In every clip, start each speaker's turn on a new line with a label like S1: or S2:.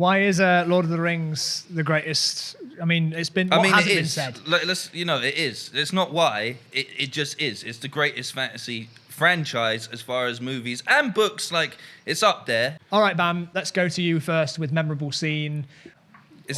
S1: Why is Lord of the Rings the greatest? I mean, it's been. What hasn't been said?
S2: It is. It's not why. It just is. It's the greatest fantasy franchise as far as movies and books. Like, it's up there.
S1: All right, Bam. Let's go to you first with memorable scene.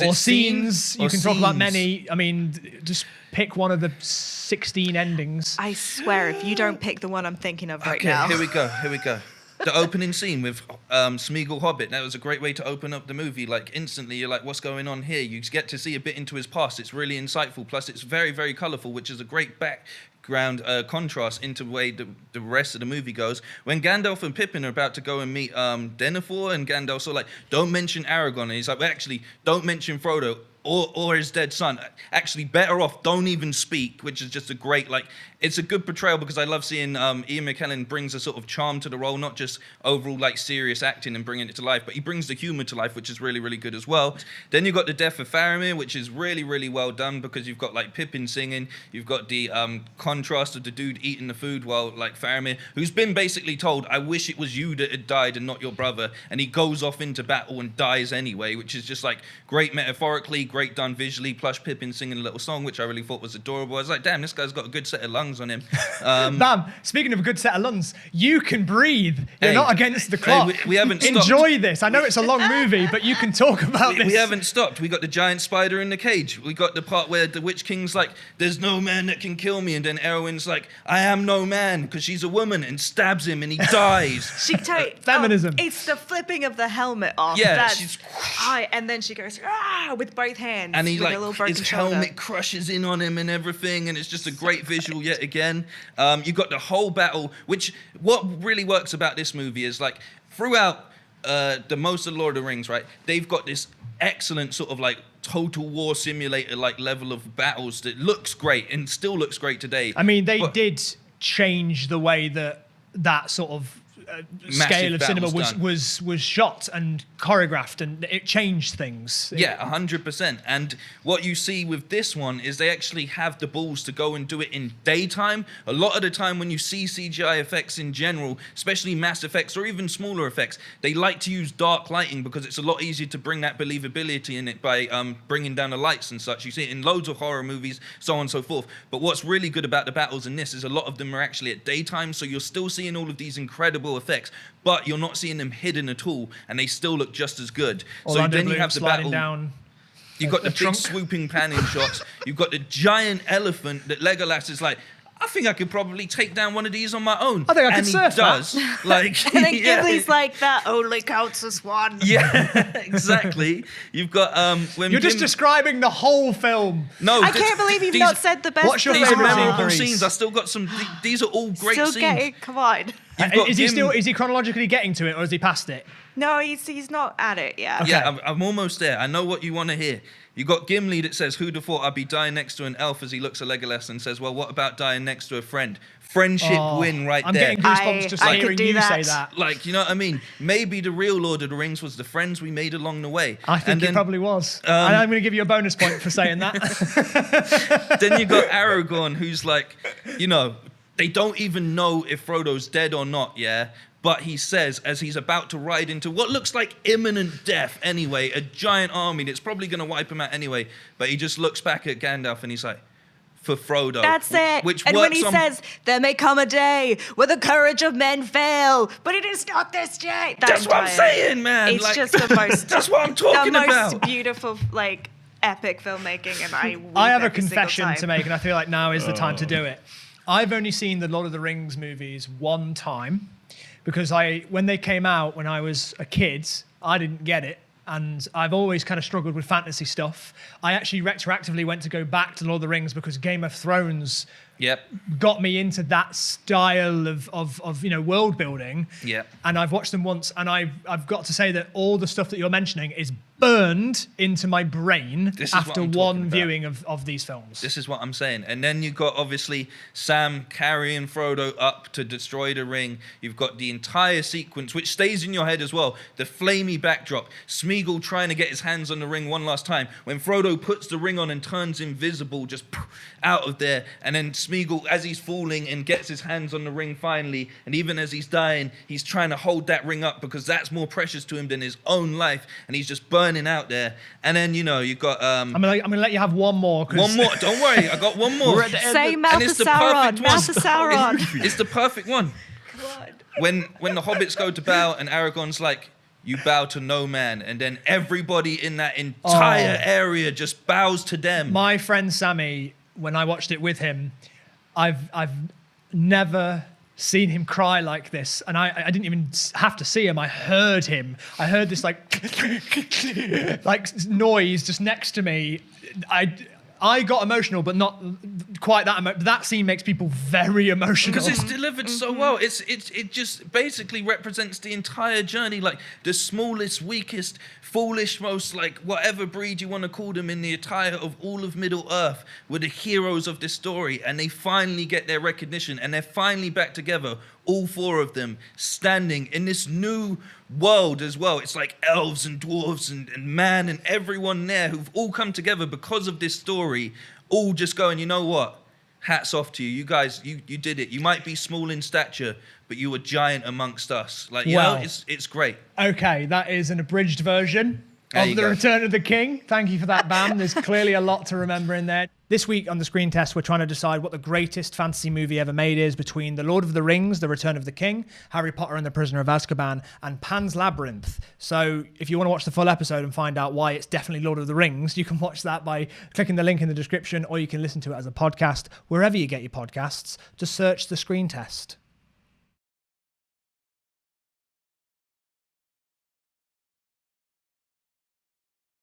S1: Or scenes. You can talk about many. I mean, just pick one of the 16 endings.
S3: I swear, if you don't pick the one I'm thinking of right now.
S2: Here we go. The opening scene with Smeagol Hobbit. That was a great way to open up the movie. Like, instantly, you're like, what's going on here? You get to see a bit into his past. It's really insightful. Plus, it's very, very colourful, which is a great background contrast into the way the rest of the movie goes. When Gandalf and Pippin are about to go and meet Denethor, and Gandalf's all like, don't mention Aragorn. And he's like, well, actually, don't mention Frodo. Or his dead son. Actually, better off, don't even speak, which is just a great, like, it's a good portrayal because I love seeing Ian McKellen brings a sort of charm to the role, not just overall, like, serious acting and bringing it to life, but he brings the humour to life, which is really, really good as well. Then you've got the death of Faramir, which is really, really well done because you've got, like, Pippin singing, you've got the contrast of the dude eating the food while, like, Faramir, who's been basically told, I wish it was you that had died and not your brother, and he goes off into battle and dies anyway, which is just, like, great metaphorically, great done visually, plus Pippin singing a little song, which I really thought was adorable. I was like, damn, this guy's got a good set of lungs on him.
S1: Bam, speaking of a good set of lungs, you can breathe. You're not against the clock.
S2: We haven't stopped.
S1: Enjoy this. I know it's a long movie, but you can talk about this.
S2: We haven't stopped. We got the giant spider in the cage. We got the part where the Witch King's like, there's no man that can kill me. And then Erwin's like, I am no man, because she's a woman, and stabs him and he dies.
S1: Feminism.
S3: It's the flipping of the helmet off.
S2: Yeah,
S3: and then she goes, with both hands.
S2: And he,
S3: with
S2: like, his helmet crushes in on him and everything, and it's just a great visual yet again. You got the whole battle, which what really works about this movie is, like, throughout the most of Lord of the Rings, right, they've got this excellent sort of, like, Total War simulator like level of battles that looks great and still looks great today.
S1: I mean, they did change the way that sort of scale of cinema was shot and choreographed, and it changed things.
S2: Yeah, 100%. And what you see with this one is they actually have the balls to go and do it in daytime. A lot of the time when you see CGI effects in general, especially mass effects or even smaller effects, they like to use dark lighting because it's a lot easier to bring that believability in it by bringing down the lights and such. You see it in loads of horror movies, so on and so forth. But what's really good about the battles in this is a lot of them are actually at daytime, so you're still seeing all of these incredible effects, but you're not seeing them hidden at all, and they still look just as good.
S1: So then you have the battle down.
S2: You've got the big swooping panning shots. You've got the giant elephant that Legolas is like, I think I could probably take down one of these on my own.
S1: I think I could surf
S2: does. Like,
S3: and then Ghibli's like, that only counts as one.
S2: Yeah, exactly. You've got when
S1: you're just describing the whole film.
S2: No,
S3: I can't believe you've not said the best.
S1: What's your
S2: these are
S1: favorite
S2: memorable scenes. I still got some. These are all great scenes.
S3: Come on.
S1: Is he chronologically getting to it, or is he past it?
S3: No, he's not at it yet.
S1: Okay.
S2: Yeah, I'm almost there. I know what you want to hear. You got Gimli that says, who'd have thought I'd be dying next to an elf, as he looks at Legolas and says, well, what about dying next to a friend? Friendship win right
S1: I'm
S2: there.
S1: I'm getting goosebumps just hearing you say that.
S2: Like, you know what I mean? Maybe the real Lord of the Rings was the friends we made along the way.
S1: I think it probably was. And I'm going to give you a bonus point for saying that.
S2: Then you got Aragorn, who's like, you know, they don't even know if Frodo's dead or not, yeah? But he says, as he's about to ride into what looks like imminent death anyway, a giant army that's probably going to wipe him out anyway, but he just looks back at Gandalf and he's like, for Frodo.
S3: That's it.
S2: Which
S3: and when he says, there may come a day where the courage of men fail, but it is not this day.
S2: That's what I'm saying, man.
S3: It's like, just the most...
S2: That's what I'm talking about.
S3: The most beautiful, like, epic filmmaking, and
S1: I have a confession to make, and I feel like now is the time to do it. I've only seen the Lord of the Rings movies one time, because when they came out when I was a kid, I didn't get it. And I've always kind of struggled with fantasy stuff. I actually retroactively went to go back to Lord of the Rings because Game of Thrones got me into that style of world building.
S2: Yep.
S1: And I've watched them once, and I've got to say that all the stuff that you're mentioning is burned into my brain after one viewing of these films.
S2: This is what I'm saying. And then you've got, obviously, Sam carrying Frodo up to destroy the ring. You've got the entire sequence, which stays in your head as well. The flamey backdrop. Smeagol trying to get his hands on the ring one last time. When Frodo puts the ring on and turns invisible just out of there. And then Smeagol, as he's falling and gets his hands on the ring finally, and even as he's dying, he's trying to hold that ring up because that's more precious to him than his own life, and he's just burning out there. And then, you know, you've got...
S1: I'm gonna let you have one more.
S2: One more, don't worry, I got one more.
S3: Say Mouth of Sauron, Mouth of Sauron.
S2: It's the perfect one. When the hobbits go to bow and Aragorn's like, you bow to no man, and then everybody in that entire area just bows to them.
S1: My friend Sammy, when I watched it with him, I've never seen him cry like this, and I didn't even have to see him. I heard him. I heard this like noise just next to me. I got emotional, but not quite that emotional. That scene makes people very emotional.
S2: Because it's delivered so well. It just basically represents the entire journey. Like the smallest, weakest, foolish, most like whatever breed you want to call them in the entire of all of Middle Earth were the heroes of this story. And they finally get their recognition. And they're finally back together, all four of them, standing in this new world as well. It's like elves and dwarves and man and everyone there who've all come together because of this story, all just going, you know what? Hats off to you. You guys, you did it. You might be small in stature, but you were giant amongst us. Like, you know, it's great.
S1: Okay, that is an abridged version
S2: There
S1: of
S2: you
S1: The
S2: go.
S1: Return of the King. Thank you for that, Bam. There's clearly a lot to remember in there. This week on the screen test, we're trying to decide what the greatest fantasy movie ever made is between The Lord of the Rings, The Return of the King, Harry Potter and the Prisoner of Azkaban, and Pan's Labyrinth. So if you want to watch the full episode and find out why it's definitely Lord of the Rings, you can watch that by clicking the link in the description, or you can listen to it as a podcast. Wherever you get your podcasts, just search The Screen Test.